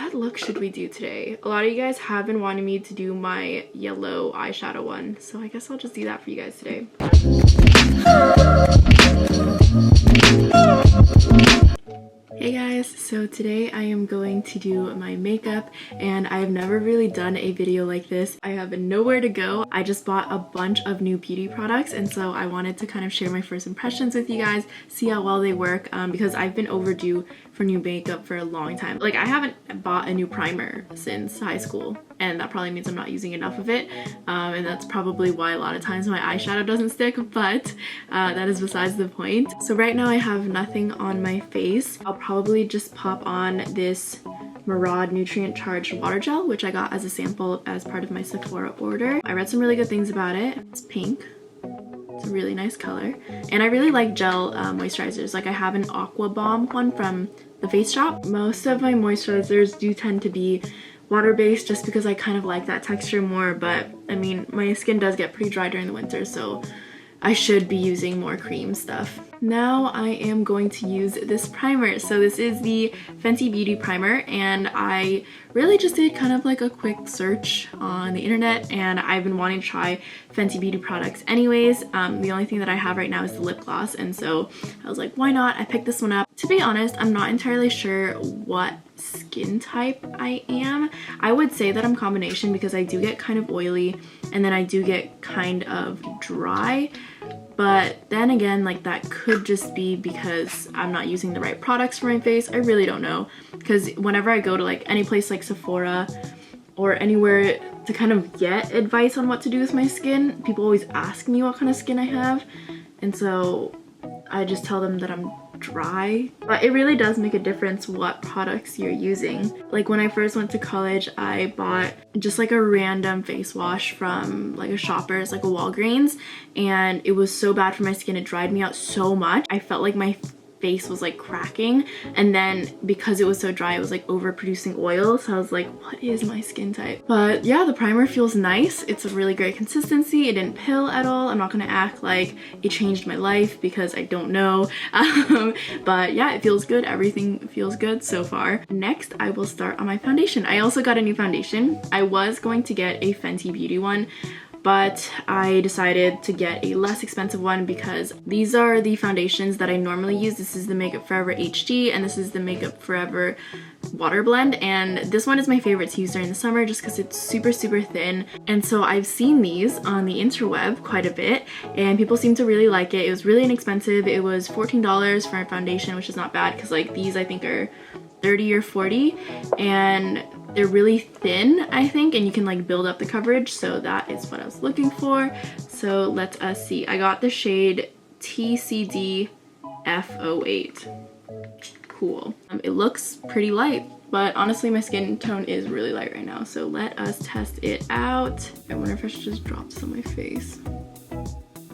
what look should we do today? A lot of you guys have been wanting me to do my yellow eyeshadow one, so I guess I'll just do that for you guys today. Hey guys, so today I am going to do my makeup, and I have never really done a video like this. I have nowhere to go. I just bought a bunch of new beauty products, and so I wanted to kind of share my first impressions with you guys, see how well they work, because I've been overdue for new makeup for a long time. Like, I haven't bought a new primer since high school, and that probably means I'm not using enough of it, and that's probably why a lot of times my eyeshadow doesn't stick, but that is besides the point. So right now I have nothing on my face. I'll probably just pop on this Murad nutrient charged water gel, which I got as a sample as part of my Sephora order. I read some really good things about it. It's pink. It's a really nice color, and I really like gel moisturizers. Like, I have an Aqua Bomb one from the Face Shop. Most of my moisturizers do tend to be water-based just because I kind of like that texture more, but I mean, my skin does get pretty dry during the winter, so I should be using more cream stuff. Now I am going to use this primer. So this is the Fenty Beauty primer, and I really just did kind of like a quick search on the internet, and I've been wanting to try Fenty Beauty products anyways. The only thing that I have right now is the lip gloss, and so I was like, why not? I picked this one up. To be honest, I'm not entirely sure what skin type I am. I would say that I'm combination because I do get kind of oily and then I do get kind of dry. But then again, like, that could just be because I'm not using the right products for my face. I really don't know, because whenever I go to like any place like Sephora or anywhere to kind of get advice on what to do with my skin, people always ask me what kind of skin I have, and so I just tell them that I'm dry. But it really does make a difference what products you're using. Like, when I first went to college, I bought just like a random face wash from like a Shoppers, like a Walgreens, and it was so bad for my skin. It dried me out so much. I felt like my face was like cracking, and then because it was so dry, it was like overproducing oil, so I was like, what is my skin type? But yeah, the primer feels nice. It's a really great consistency. It didn't pill at all. I'm not gonna act like it changed my life because I don't know, but yeah, it feels good. Everything feels good so far. Next, I will start on my foundation. I also got a new foundation. I was going to get a Fenty Beauty one, but I decided to get a less expensive one because these are the foundations that I normally use. This is the Makeup Forever HD, and this is the Makeup Forever Water Blend, and this one is my favorite to use during the summer just because it's super thin. And so I've seen these on the interweb quite a bit, and people seem to really like it. It was really inexpensive. It was $14 for a foundation, which is not bad because like these I think are 30 or 40, and they're really thin, I think, and you can like build up the coverage, so that is what I was looking for. So let us see. I got the shade TCD F08. Cool. It looks pretty light, but honestly my skin tone is really light right now, so let us test it out. I wonder if I should just drop this on my face.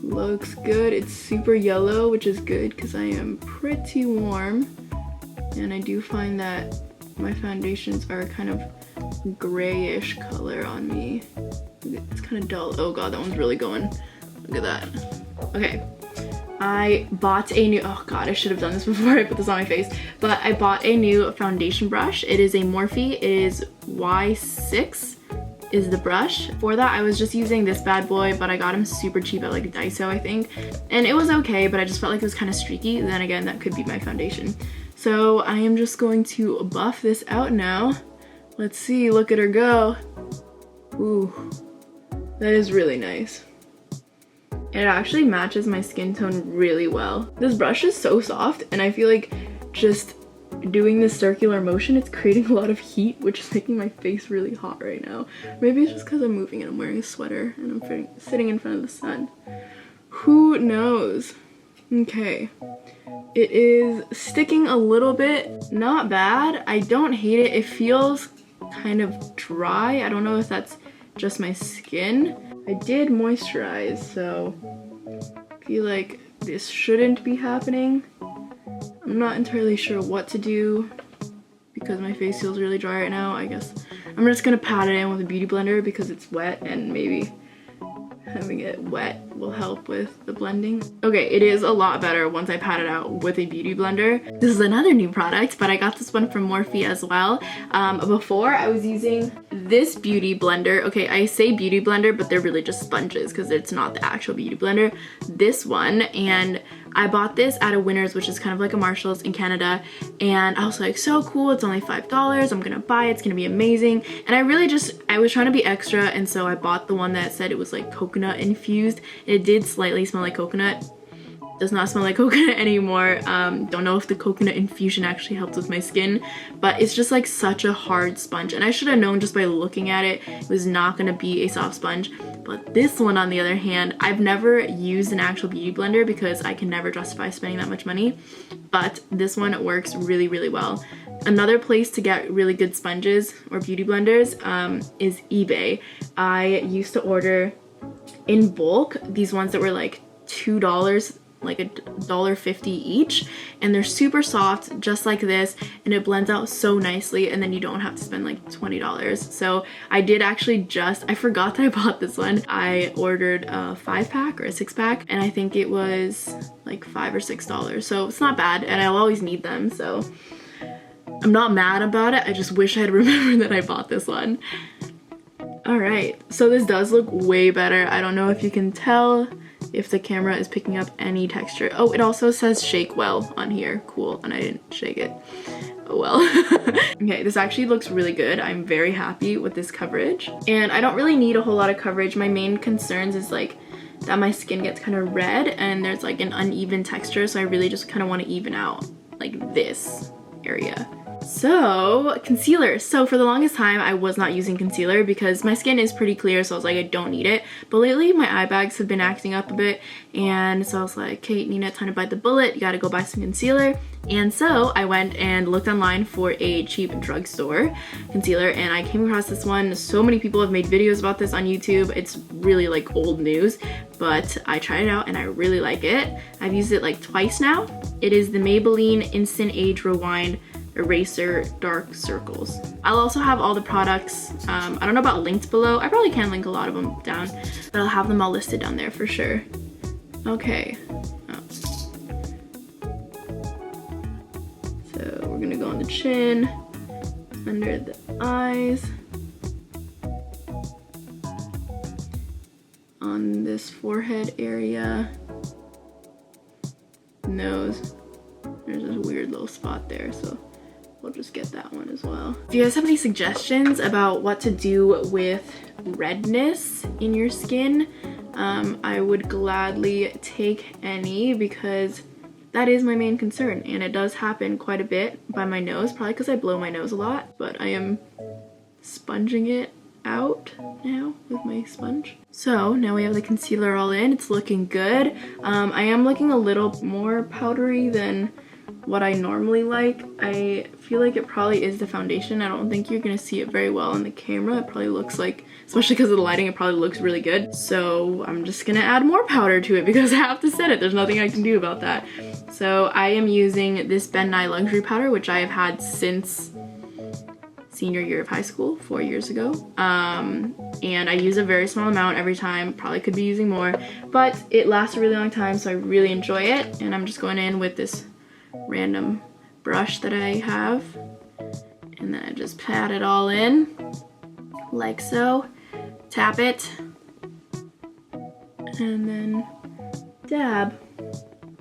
Looks good. It's super yellow, which is good because I am pretty warm, and I do find that my foundations are kind of grayish color on me. It's kind of dull. Oh god, that one's really going. Look at that. Okay, I bought a new, oh god, I should have done this before I put this on my face, but I bought a new foundation brush. It is a Morphe. It is Y6 is the brush. For that, I was just using this bad boy, but I got him super cheap at like Daiso, I think, and it was okay, but I just felt like it was kind of streaky. Then again, that could be my foundation. So I am just going to buff this out now. Let's see, look at her go. Ooh, that is really nice. It actually matches my skin tone really well. This brush is so soft, and I feel like just doing this circular motion, it's creating a lot of heat, which is making my face really hot right now. Maybe it's just because I'm moving and I'm wearing a sweater and I'm sitting in front of the sun. Who knows? Okay. It is sticking a little bit. Not bad. I don't hate it. It feels kind of dry. I don't know if that's just my skin. I did moisturize, so I feel like this shouldn't be happening. I'm not entirely sure what to do because my face feels really dry right now. I guess I'm just gonna pat it in with a beauty blender because it's wet and maybe having it wet will help with the blending. Okay, it is a lot better once I pat it out with a beauty blender. This is another new product, but I got this one from Morphe as well. Before I was using this beauty blender. Okay, I say beauty blender, but they're really just sponges because it's not the actual beauty blender. This one, and I bought this at a Winners, which is kind of like a Marshall's in Canada, and I was like, so cool, it's only $5, I'm gonna buy it, it's gonna be amazing. And I was trying to be extra, and so I bought the one that said it was like coconut infused. It did slightly smell like coconut. Does not smell like coconut anymore. Don't know if the coconut infusion actually helped with my skin, but it's just like such a hard sponge, and I should have known just by looking at it, it was not gonna be a soft sponge. But this one, on the other hand, I've never used an actual beauty blender because I can never justify spending that much money, but this one works really, really well. Another place to get really good sponges or beauty blenders is eBay. I used to order in bulk these ones that were like $2, like $1.50 each, and they're super soft just like this, and it blends out so nicely, and then you don't have to spend like $20. So I did actually I forgot that I bought this one. I ordered a 5-pack or a 6-pack, and I think it was like $5 or $6, so it's not bad, and I'll always need them, so I'm not mad about it. I just wish I had remembered that I bought this one. Alright, so this does look way better. I don't know if you can tell if the camera is picking up any texture. Oh, it also says shake well on here. Cool, and I didn't shake it. Oh well. Okay, this actually looks really good. I'm very happy with this coverage. And I don't really need a whole lot of coverage. My main concerns is like that my skin gets kind of red and there's like an uneven texture, so I really just kind of want to even out like this area. So, concealer. So for the longest time, I was not using concealer because my skin is pretty clear, so I was like, I don't need it. But lately, my eye bags have been acting up a bit, and so I was like, okay, Nina, time to bite the bullet. You gotta go buy some concealer. And so I went and looked online for a cheap drugstore concealer, and I came across this one. So many people have made videos about this on YouTube. It's really like old news, but I tried it out and I really like it. I've used it like twice now. It is the Maybelline Instant Age Rewind Eraser Dark Circles. I'll also have all the products, I don't know about linked below. I probably can link a lot of them down, but I'll have them all listed down there for sure. Okay. So we're gonna go on the chin, under the eyes, on this forehead area, nose. There's this weird little spot there, so we'll just get that one as well. If you guys have any suggestions about what to do with redness in your skin, I would gladly take any, because that is my main concern, and it does happen quite a bit by my nose, probably because I blow my nose a lot, but I am sponging it out now with my sponge. So now we have the concealer all in. It's looking good. I am looking a little more powdery than what I normally like. I feel like it probably is the foundation. I don't think you're gonna see it very well on the camera. It probably looks like, especially because of the lighting, it probably looks really good. So I'm just gonna add more powder to it because I have to set it. There's nothing I can do about that. So I am using this spendinnnnn luxury powder, which I have had since senior year of high school, 4 years ago. And I use a very small amount every time. Probably could be using more, but it lasts a really long time, so I really enjoy it. And I'm just going in with this random brush that I have, and then I just pat it all in like so, tap it, and then dab,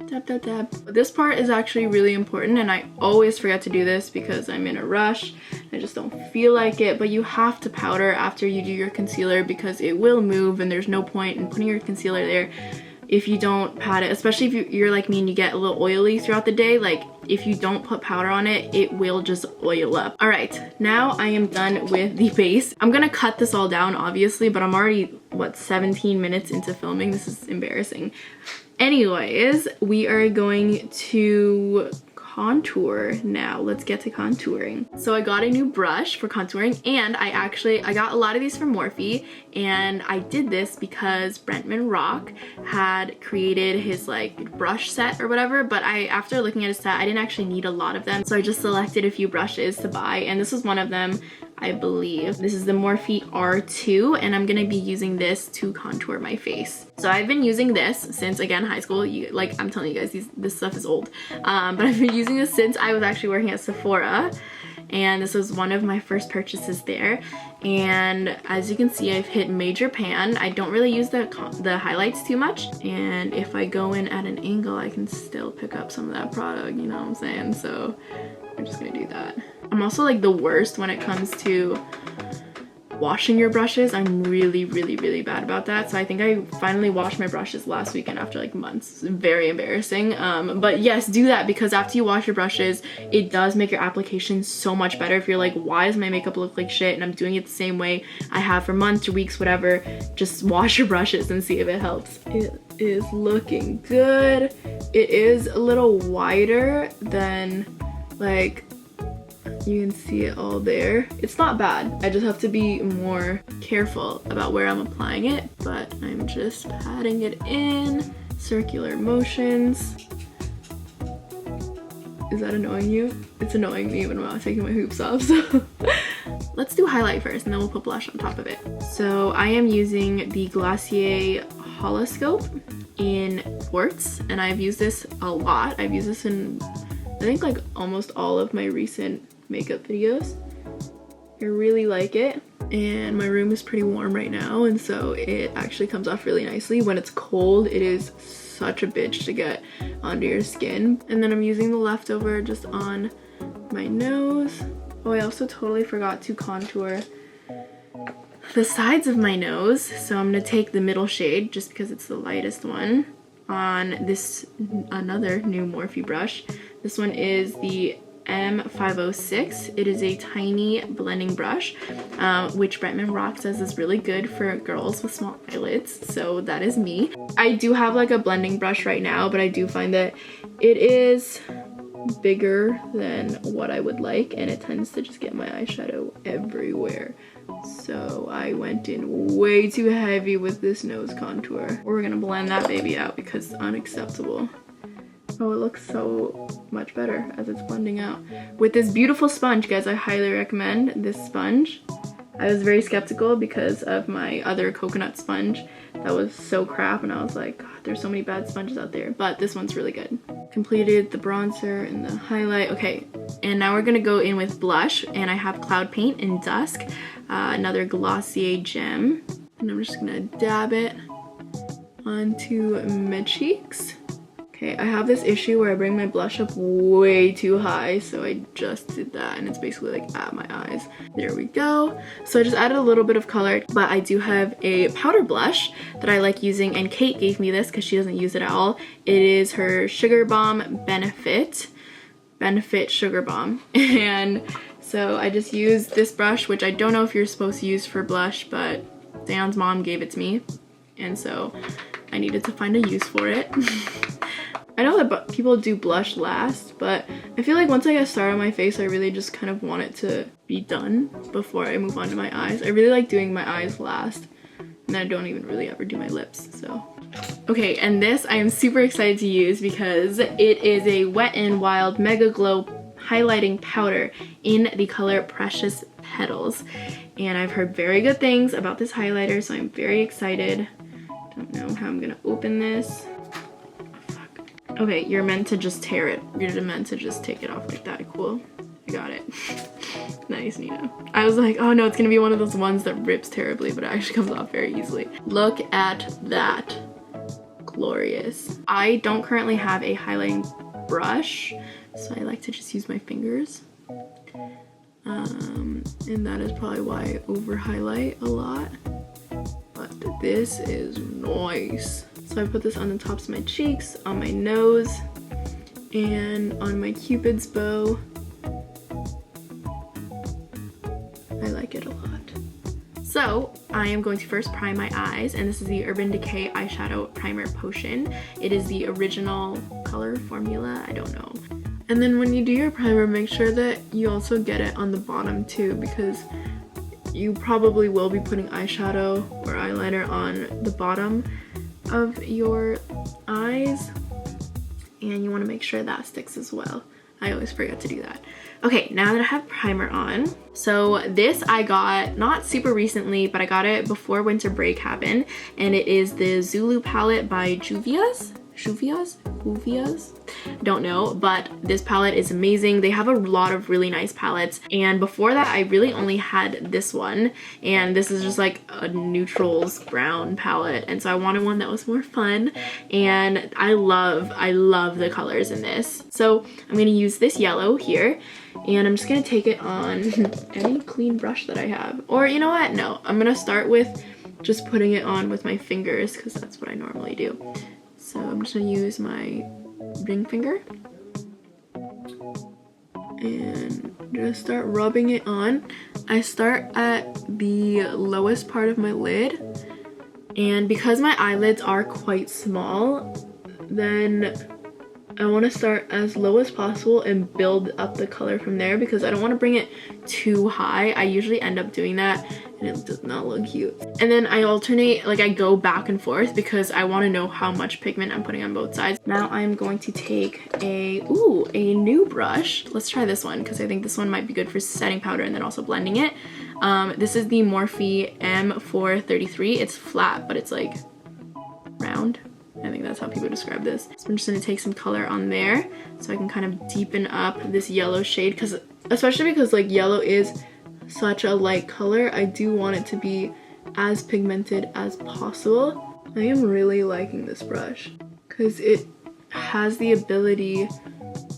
dab, dab, dab. This part is actually really important, and I always forget to do this because I'm in a rush. I just don't feel like it, but you have to powder after you do your concealer because it will move, and there's no point in putting your concealer there if you don't pat it, especially if you're like me and you get a little oily throughout the day. Like if you don't put powder on it, it will just oil up. All right, now I am done with the base. I'm gonna cut this all down obviously, but I'm already, what, 17 minutes into filming? This is embarrassing. Anyways, we are going to contour now. Let's get to contouring. So I got a new brush for contouring, and I got a lot of these from Morphe, and I did this because Brentman Rock had created his like brush set or whatever, but after looking at his set, I didn't actually need a lot of them, so I just selected a few brushes to buy, and this was one of them. I believe. This is the Morphe R2, and I'm gonna be using this to contour my face. So I've been using this since, again, high school. Like, I'm telling you guys, this stuff is old. But I've been using this since I was actually working at Sephora, and this was one of my first purchases there. And as you can see, I've hit major pan. I don't really use the highlights too much, and if I go in at an angle, I can still pick up some of that product, you know what I'm saying? So I'm just gonna do that. I'm also like the worst when it comes to washing your brushes. I'm really bad about that. So I think I finally washed my brushes last weekend after like months. Very embarrassing. But yes, do that, because after you wash your brushes, it does make your application so much better. If you're like, why does my makeup look like shit, and I'm doing it the same way I have for months or weeks, whatever, just wash your brushes and see if it helps. It is looking good. It is a little wider than, like, you can see it all there. It's not bad. I just have to be more careful about where I'm applying it, but I'm just patting it in, circular motions. Is that annoying you? It's annoying me when I'm taking my hoops off, so. Let's do highlight first, and then we'll put blush on top of it. So I am using the Glossier Holoscope in Quartz, and I've used this a lot. I've used this in, I think, like almost all of my recent makeup videos. I really like it, and my room is pretty warm right now, and so it actually comes off really nicely. When it's cold, it is such a bitch to get under your skin. And then I'm using the leftover just on my nose. Oh, I also totally forgot to contour the sides of my nose, so I'm gonna take the middle shade just because it's the lightest one on this another new Morphe brush. This one is the M506. It is a tiny blending brush, which Bretman Rock says is really good for girls with small eyelids, so that is me. I do have like a blending brush right now, but I do find that it is bigger than what I would like, and it tends to just get my eyeshadow everywhere. So I went in way too heavy with this nose contour. We're gonna blend that baby out because it's unacceptable. Oh, it looks so much better as it's blending out. With this beautiful sponge, guys, I highly recommend this sponge. I was very skeptical because of my other coconut sponge that was so crap, and I was like, God, there's so many bad sponges out there, but this one's really good. Completed the bronzer and the highlight. Okay, and now we're gonna go in with blush, and I have Cloud Paint in Dusk, another Glossier gem, and I'm just gonna dab it onto my cheeks. Okay, I have this issue where I bring my blush up way too high, so I just did that, and it's basically like at my eyes. There we go. So I just added a little bit of color, but I do have a powder blush that I like using, and Kate gave me this because she doesn't use it at all. It is her Sugar Bomb Benefit Sugar Bomb, and so I just used this brush, which I don't know if you're supposed to use for blush, but Dan's mom gave it to me, and so I needed to find a use for it. I know that people do blush last, but I feel like once I get started on my face, I really just kind of want it to be done before I move on to my eyes. I really like doing my eyes last, and then I don't even really ever do my lips, so. Okay, and this I am super excited to use because it is a Wet n Wild Mega Glow highlighting powder in the color Precious Petals. And I've heard very good things about this highlighter, so I'm very excited. Don't know how I'm gonna open this. Okay, you're meant to just tear it. You're meant to just take it off like that. Cool. I got it. Nice, Nina. I was like, oh no, it's gonna be one of those ones that rips terribly, but it actually comes off very easily. Look at that. Glorious. I don't currently have a highlighting brush, so I like to just use my fingers. And that is probably why I over highlight a lot. But this is nice. So I put this on the tops of my cheeks, on my nose, and on my Cupid's bow. I like it a lot. So I am going to first prime my eyes, and this is the Urban Decay Eyeshadow Primer Potion. It is the original color formula, I don't know. And then when you do your primer, make sure that you also get it on the bottom too, because you probably will be putting eyeshadow or eyeliner on the bottom of your eyes, and you want to make sure that sticks as well. I always forget to do that. Okay, now that I have primer on, so this I got not super recently, but I got it before winter break happened, and it is the Zulu palette by Juvia's? Don't know, but this palette is amazing. They have a lot of really nice palettes, and before that I really only had this one, and this is just like a neutrals brown palette, and so I wanted one that was more fun, and I love the colors in this. So I'm gonna use this yellow here, and I'm just gonna take it on any clean brush that I have, or you know what, no, I'm gonna start with just putting it on with my fingers because that's what I normally do. So I'm just gonna use my ring finger and just start rubbing it on. I start at the lowest part of my lid, and because my eyelids are quite small, then I want to start as low as possible and build up the color from there because I don't want to bring it too high. I usually end up doing that and it does not look cute. And then I alternate, like I go back and forth because I want to know how much pigment I'm putting on both sides. Now I'm going to take a new brush. Let's try this one because I think this one might be good for setting powder and then also blending it. This is the Morphe M433. It's flat, but it's like round. I think that's how people describe this. So I'm just gonna take some color on there so I can kind of deepen up this yellow shade, especially because like yellow is such a light color. I do want it to be as pigmented as possible. I am really liking this brush because it has the ability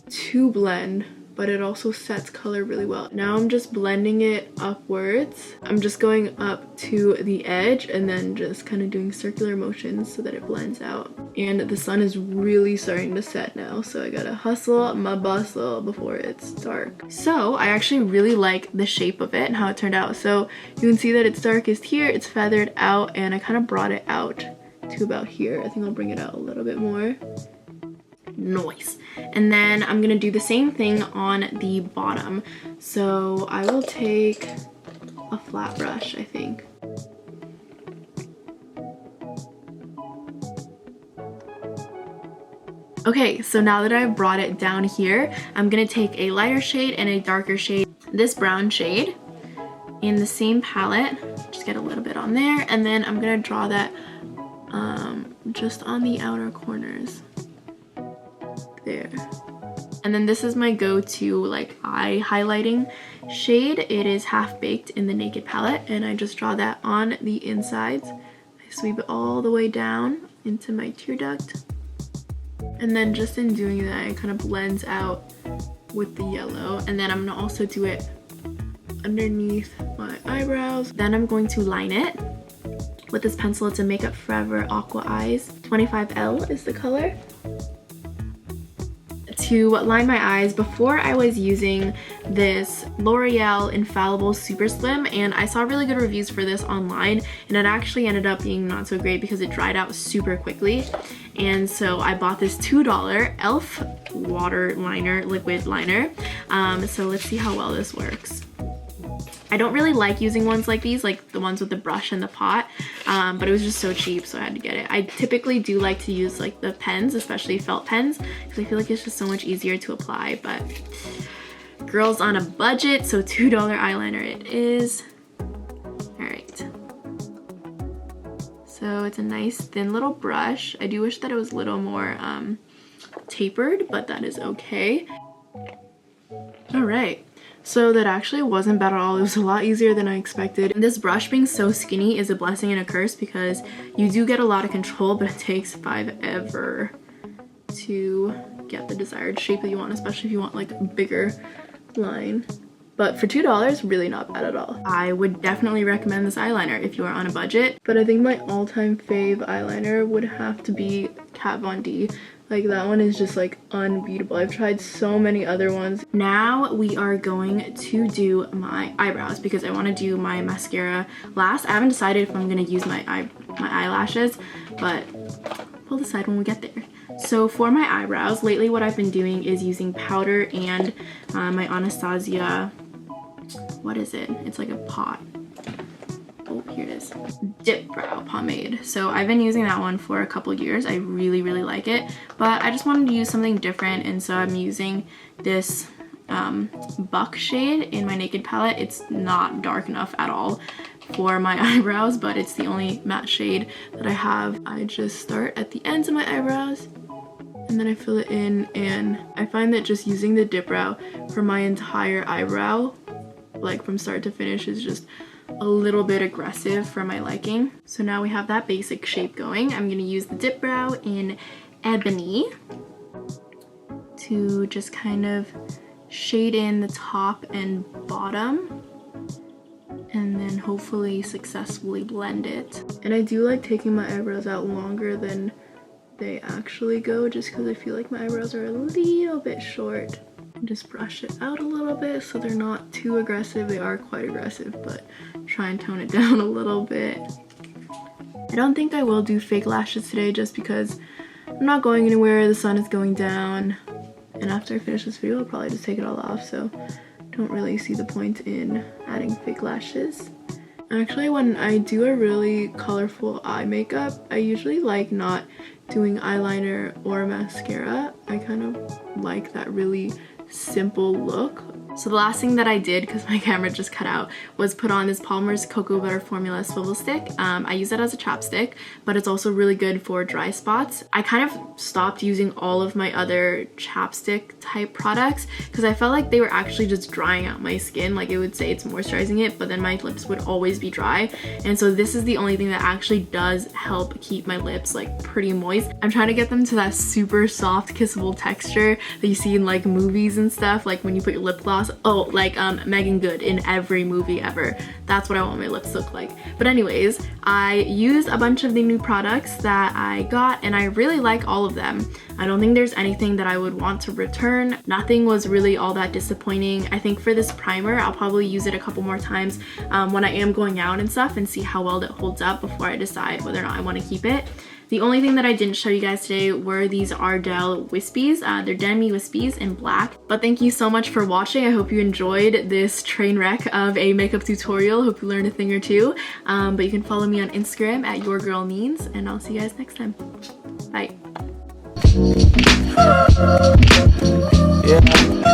to blend, but it also sets color really well. Now I'm just blending it upwards. I'm just going up to the edge and then just kind of doing circular motions so that it blends out. And the sun is really starting to set now, so I gotta hustle my bustle before it's dark. So I actually really like the shape of it and how it turned out. So you can see that it's darkest here, it's feathered out, and I kind of brought it out to about here. I think I'll bring it out a little bit more. Nice. And then I'm gonna do the same thing on the bottom. So I will take a flat brush, I think. Okay, so now that I've brought it down here, I'm gonna take a lighter shade and a darker shade, this brown shade, in the same palette. Just get a little bit on there, and then I'm gonna draw that just on the outer corners. There. And then this is my go-to like eye highlighting shade. It is Half Baked in the Naked palette, and I just draw that on the insides. I sweep it all the way down into my tear duct, and then just in doing that it kind of blends out with the yellow. And then I'm gonna also do it underneath my eyebrows. Then I'm going to line it with this pencil. It's a Makeup Forever Aqua Eyes 25L is the color. To line my eyes, before I was using this L'Oreal Infallible Super Slim, and I saw really good reviews for this online, and it actually ended up being not so great because it dried out super quickly. And so I bought this $2 e.l.f. water liner, liquid liner. So let's see how well this works. I don't really like using ones like these, like the ones with the brush and the pot, but it was just so cheap, so I had to get it. I typically do like to use like the pens, especially felt pens, because I feel like it's just so much easier to apply, but girls on a budget, so $2 eyeliner it is. Alright. So it's a nice thin little brush. I do wish that it was a little more tapered, but that is okay. Alright. So that actually wasn't bad at all. It was a lot easier than I expected. And this brush being so skinny is a blessing and a curse because you do get a lot of control, but it takes forever to get the desired shape that you want, especially if you want like a bigger line. But for $2, really not bad at all. I would definitely recommend this eyeliner if you are on a budget. But I think my all-time fave eyeliner would have to be Kat Von D. Like that one is just like unbeatable. I've tried so many other ones. Now we are going to do my eyebrows because I want to do my mascara last. I haven't decided if I'm going to use my eyelashes, but we'll decide when we get there. So for my eyebrows, lately what I've been doing is using powder and my Anastasia, what is it? It's like a pot. oh, here it is, Dip Brow Pomade. So I've been using that one for a couple years. I really, really like it, but I just wanted to use something different, and so I'm using this Buck shade in my Naked palette. It's not dark enough at all for my eyebrows, but it's the only matte shade that I have. I just start at the ends of my eyebrows and then I fill it in, and I find that just using the Dip Brow for my entire eyebrow, like from start to finish, is just a little bit aggressive for my liking. So now we have that basic shape going. I'm gonna use the Dip Brow in Ebony to just kind of shade in the top and bottom, and then hopefully successfully blend it. And I do like taking my eyebrows out longer than they actually go, just because I feel like my eyebrows are a little bit short. And just brush it out a little bit so they're not too aggressive. They are quite aggressive, but try and tone it down a little bit. I don't think I will do fake lashes today just because I'm not going anywhere, the sun is going down, and after I finish this video I'll probably just take it all off, so don't really see the point in adding fake lashes. Actually, when I do a really colorful eye makeup, I usually like not doing eyeliner or mascara. I kind of like that really simple look. So the last thing that I did, because my camera just cut out, was put on this Palmer's Cocoa Butter Formula Swivel Stick. I use it as a chapstick, but it's also really good for dry spots. I kind of stopped using all of my other chapstick type products because I felt like they were actually just drying out my skin. Like, it would say it's moisturizing it, but then my lips would always be dry. And so this is the only thing that actually does help keep my lips like pretty moist. I'm trying to get them to that super soft kissable texture that you see in like movies and stuff, like when you put your lip gloss. Oh, like Megan Good in every movie ever. That's what I want my lips to look like. But anyways, I used a bunch of the new products that I got, and I really like all of them. I don't think there's anything that I would want to return. Nothing was really all that disappointing. I think for this primer, I'll probably use it a couple more times when I am going out and stuff, and see how well it holds up before I decide whether or not I want to keep it. The only thing that I didn't show you guys today were these Ardell Wispies. They're Demi Wispies in black. But thank you so much for watching. I hope you enjoyed this train wreck of a makeup tutorial. Hope you learned a thing or two. But you can follow me on Instagram at yourgirlneens, and I'll see you guys next time. Bye. Yeah.